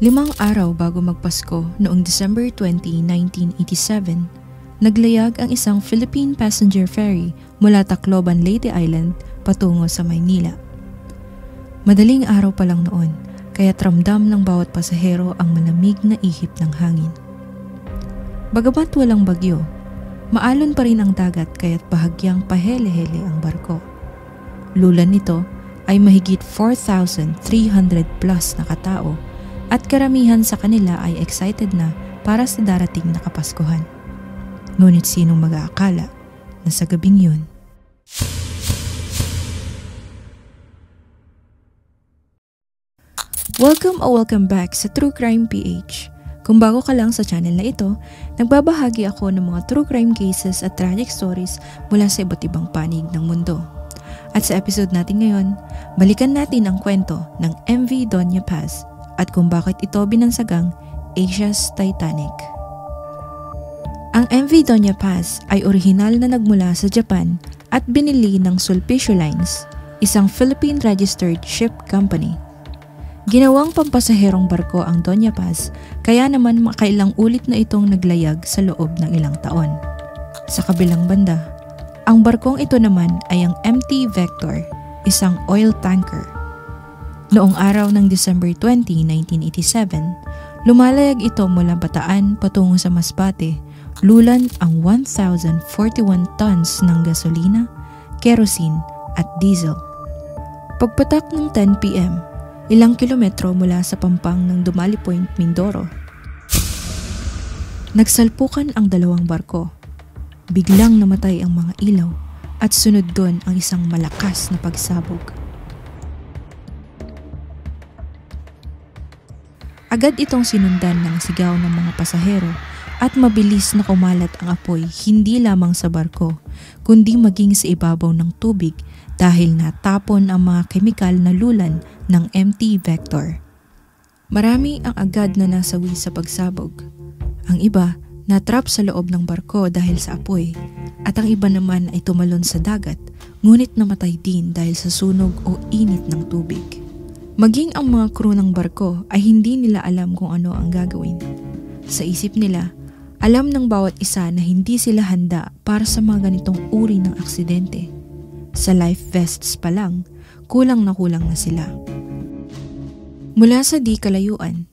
5 araw bago magpasko noong December 20, 1987, naglayag ang isang Philippine passenger ferry mula Tacloban, Leyte Island patungo sa Maynila. Madaling araw pa lang noon, kaya't ramdam ng bawat pasahero ang malamig na ihip ng hangin. Bagamat walang bagyo, maalon pa rin ang dagat kaya't bahagyang pahele-hele ang barko. Lulan nito ay mahigit 4,300 plus na katao at karamihan sa kanila ay excited na para sa darating na Kapaskuhan. Ngunit sinong mag-aakala na sa gabing yun? Welcome back sa True Crime PH. Kung bago ka lang sa channel na ito, nagbabahagi ako ng mga true crime cases at tragic stories mula sa iba't ibang panig ng mundo. At sa episode natin ngayon, balikan natin ang kwento ng MV Doña Paz at kung bakit ito binansagang Asia's Titanic. Ang MV Doña Paz ay orihinal na nagmula sa Japan at binili ng Sulpicio Lines, isang Philippine-registered ship company. Ginawang pampasaherong barko ang Doña Paz, kaya naman makailang ulit na itong naglayag sa loob ng ilang taon. Sa kabilang banda, ang barkong ito naman ay ang MT Vector, isang oil tanker. Noong araw ng December 20, 1987, lumalayag ito mula Bataan patungo sa Masbate, lulan ang 1,041 tons ng gasolina, kerosene at diesel. Pagpatak ng 10 p.m., ilang kilometro mula sa pampang ng Dumali Point, Mindoro, nagsalpukan ang dalawang barko. Biglang namatay ang mga ilaw at sunod doon ang isang malakas na pagsabog. Agad itong sinundan ng sigaw ng mga pasahero at mabilis na kumalat ang apoy hindi lamang sa barko kundi maging sa ibabaw ng tubig dahil natapon ang mga kemikal na lulan ng MT Vector. Marami ang agad na nasawi sa pagsabog. Ang iba natrap sa loob ng barko dahil sa apoy at ang iba naman ay tumalon sa dagat ngunit namatay din dahil sa sunog o init ng tubig. Maging ang mga crew ng barko ay hindi nila alam kung ano ang gagawin. Sa isip nila, alam ng bawat isa na hindi sila handa para sa mga ganitong uri ng aksidente. Sa life vests pa lang, kulang na sila. Mula sa di kalayuan,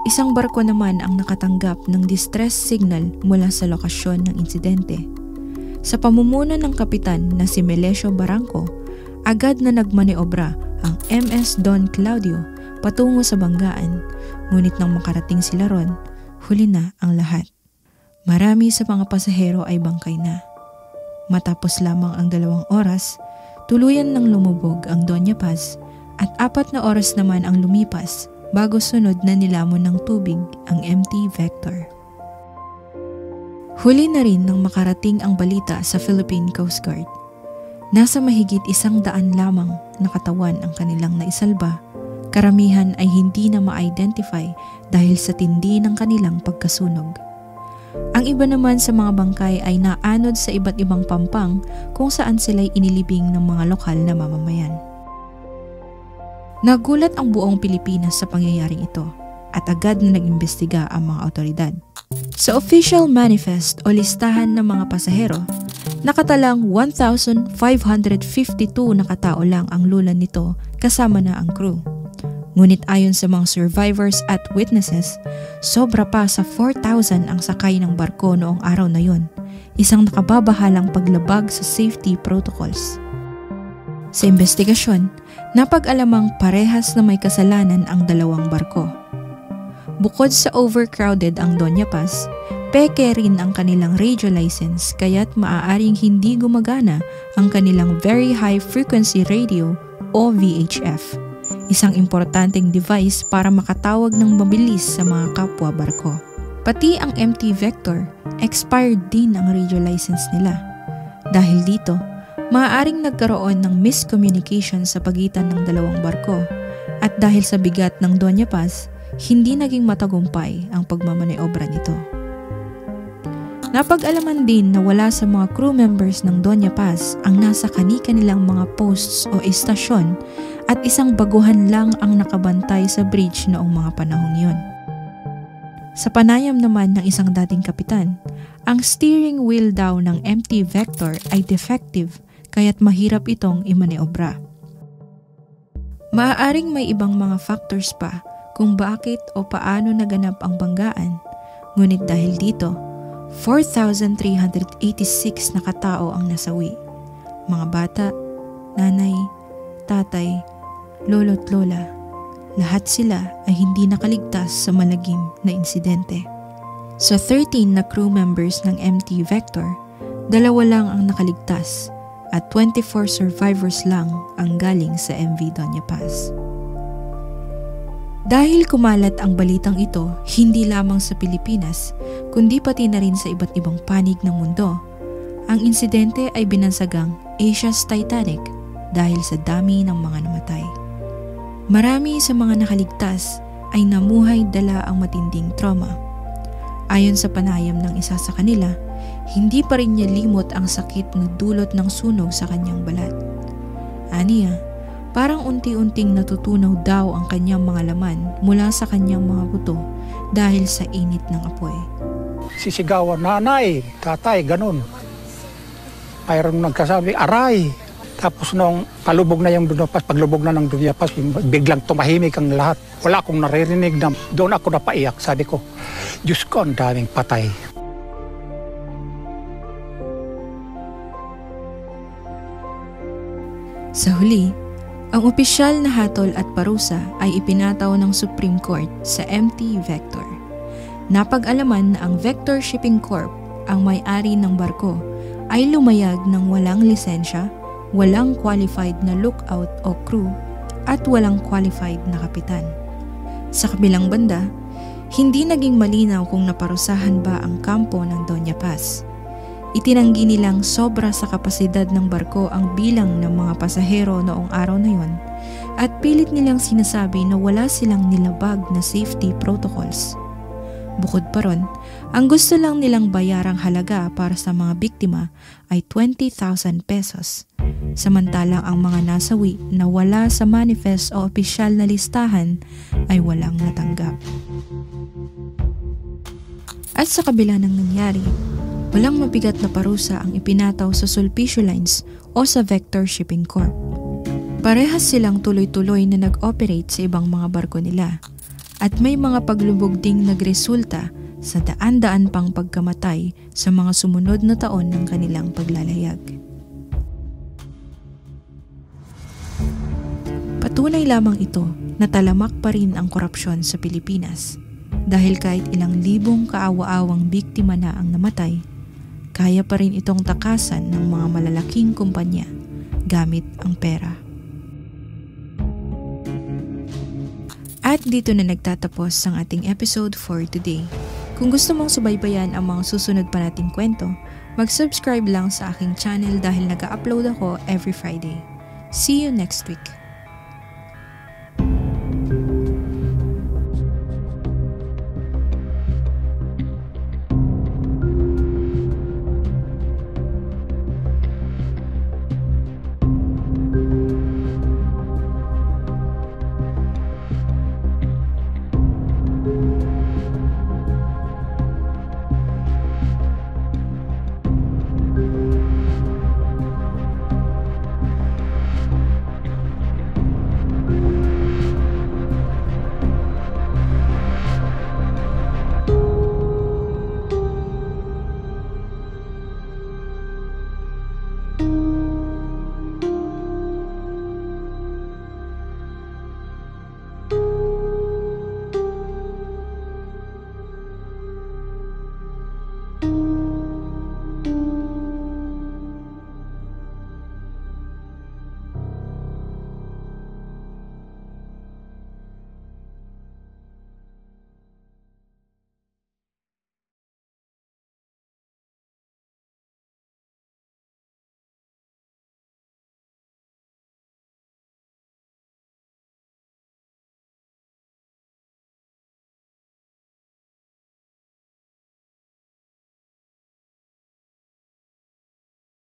isang barko naman ang nakatanggap ng distress signal mula sa lokasyon ng insidente. Sa pamumuno ng kapitan na si Melesio Barranco, agad na nagmaniobra ang MS Don Claudio patungo sa banggaan, ngunit nang makarating sila ron, huli na ang lahat. Marami sa mga pasahero ay bangkay na. Matapos lamang ang 2 oras, tuluyan nang lumubog ang Doña Paz at 4 na oras naman ang lumipas bago sunod na nilamon ng tubig ang MT Vector. Huli na rin nang makarating ang balita sa Philippine Coast Guard. Nasa mahigit 100 lamang na katawan ang kanilang naisalba, karamihan ay hindi na ma-identify dahil sa tindi ng kanilang pagkasunog. Ang iba naman sa mga bangkay ay naanod sa iba't ibang pampang kung saan sila'y inilibing ng mga lokal na mamamayan. Nagulat ang buong Pilipinas sa pangyayaring ito at agad na nag-imbestiga ang mga otoridad. Sa official manifest o listahan ng mga pasahero, nakatalang 1,552 na katao lang ang lulan nito kasama na ang crew. Ngunit ayon sa mga survivors at witnesses, sobra pa sa 4,000 ang sakay ng barko noong araw na yon, isang nakababahalang paglabag sa safety protocols. Sa investigasyon, napag-alamang parehas na may kasalanan ang dalawang barko. Bukod sa overcrowded ang Doña Paz, peke rin ang kanilang radio license kaya't maaaring hindi gumagana ang kanilang Very High Frequency Radio o VHF, isang importanteng device para makatawag ng mabilis sa mga kapwa barko. Pati ang MT Vector, expired din ang radio license nila. Dahil dito, maaaring nagkaroon ng miscommunication sa pagitan ng dalawang barko at dahil sa bigat ng Doña Paz, hindi naging matagumpay ang pagmamaneobra nito. Napag-alaman din na wala sa mga crew members ng Doña Paz ang nasa kani-kanilang mga posts o istasyon at isang baguhan lang ang nakabantay sa bridge noong mga panahong yun. Sa panayam naman ng isang dating kapitan, ang steering wheel daw ng MT Vector ay defective kaya't mahirap itong imaneobra. Maaaring may ibang mga factors pa kung bakit o paano naganap ang banggaan, ngunit dahil dito, 4,386 na katao ang nasawi. Mga bata, nanay, tatay, lolo't lola, lahat sila ay hindi nakaligtas sa malagim na insidente. Sa 13 na crew members ng MT Vector, 2 lang ang nakaligtas at 24 survivors lang ang galing sa MV Doña Paz. Dahil kumalat ang balitang ito hindi lamang sa Pilipinas kundi pati na rin sa iba't ibang panig ng mundo, ang insidente ay binansagang Asia's Titanic dahil sa dami ng mga namatay. Marami sa mga nakaligtas ay namuhay dala ang matinding trauma. Ayon sa panayam ng isa sa kanila, hindi pa rin niya limot ang sakit na dulot ng sunog sa kanyang balat. Aniya, parang unti-unting natutunaw daw ang kanyang mga laman mula sa kanyang mga buto dahil sa init ng apoy. Sisigawan, nanay, tatay, ganun. Mayroong nagkasabi, aray. Tapos nung palubog na yung Doña Paz, paglubog na ng Doña Paz, biglang tumahimik ang lahat. Wala akong naririnig na doon ako napaiyak. Sabi ko, Diyos ko, ang daming patay. Sa huli, ang opisyal na hatol at parusa ay ipinataw ng Supreme Court sa MT Vector. Napag-alaman na ang Vector Shipping Corp, ang may-ari ng barko, ay lumayag ng walang lisensya, walang qualified na lookout o crew, at walang qualified na kapitan. Sa kabilang banda, hindi naging malinaw kung naparusahan ba ang kampo ng Doña Paz. Itinanggi nilang sobra sa kapasidad ng barko ang bilang ng mga pasahero noong araw na yon at pilit nilang sinasabi na wala silang nilabag na safety protocols. Bukod pa ron, ang gusto lang nilang bayarang halaga para sa mga biktima ay 20,000 pesos. Samantalang ang mga nasawi na wala sa manifest o opisyal na listahan ay walang natanggap. At sa kabila ng nangyari, walang mabigat na parusa ang ipinataw sa Sulpicio Lines o sa Vector Shipping Corp. Parehas silang tuloy-tuloy na nag-operate sa ibang mga barko nila at may mga paglubog ding nagresulta sa daan-daan pang pagkamatay sa mga sumunod na taon ng kanilang paglalayag. Patunay lamang ito na talamak pa rin ang korupsyon sa Pilipinas dahil kahit ilang libong kaawa-awang biktima na ang namatay, kaya pa rin itong takasan ng mga malalaking kumpanya gamit ang pera. At dito na nagtatapos ang ating episode for today. Kung gusto mong subaybayan ang mga susunod pa nating kwento, mag-subscribe lang sa aking channel dahil nag-upload ako every Friday. See you next week!